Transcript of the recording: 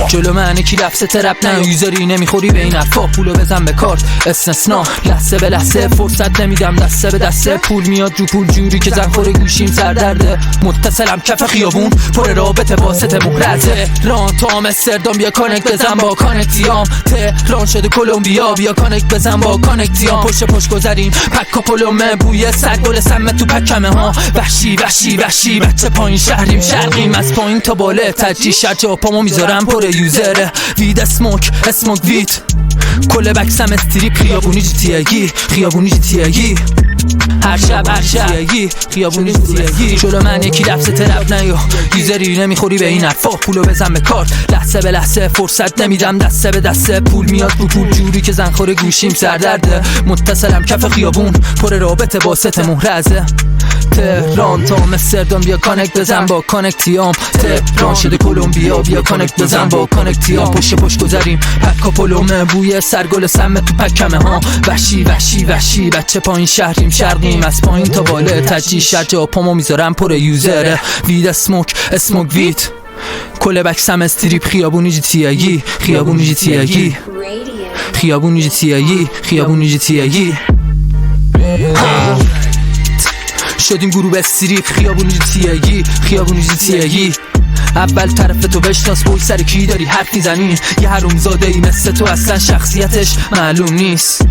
جلو من کی لفظ ترپ نه یوزری نمیخوری به این حرفا پولو بزن به کارت استثنا لحظه به لحظه فرصت نمیدم دسته به دسته پول میاد رو پول جوری که زنخور گوشیم سردرده متصلم کف خیابون پر رابطه واسط مهرزه ران تا آمستردام بیا کانکت بزن با کانکتیام تهران شده کلمبیا بیا کانکت بزن با کانکتیام پشت گذریم پکا پلومه بوی سرگل سمت تو پکمه ها وحشی وحشی وحشی بچه پایین شهریم شرقیم از پایین تا باله تجی شجا پامو میذارم پر یوزره وید اسموک وید کل بکسم استریپ خیابونی جتیگی خیابونی جتیگی هر شب خیابونی جتیگی جلو من یکی لفظ ترپ نیا یوزری نمیخوری به این حرفا پولو بزن به کارت لحظه به لحظه فرصت نمیدم دسته به دسته پول میاد رو پول جوری که زنخور گوشیم سردرده متصلم کف خیابون پر رابطه واسط مهرزه تهران تا آمستردام بیا کانکت بزن با کانکتیام تهران شده کلمبیا بیا کانکت بزن با کانکتیام پشت گذریم پکا پلومه بوی سرگل سمت تو پکمه ها وحشی وحشی وحشی بچه پایین شهریم شرقیم از پایین تا باله تجی شجا پامو میذارم پر یوزره وید اسموک وید کل بکسم استریپ خیابونی جتیگی خیابونی جتیگی خیابونی جتیگی خیابونی جتیگی شدیم گروه استریپ خیابونی جتیگی خیابونی جتیگی اول طرف تو بشناس بوی سر کی داری حرف میزنی یه حرومزاده ای مثل تو اصلا شخصیتش معلوم نیست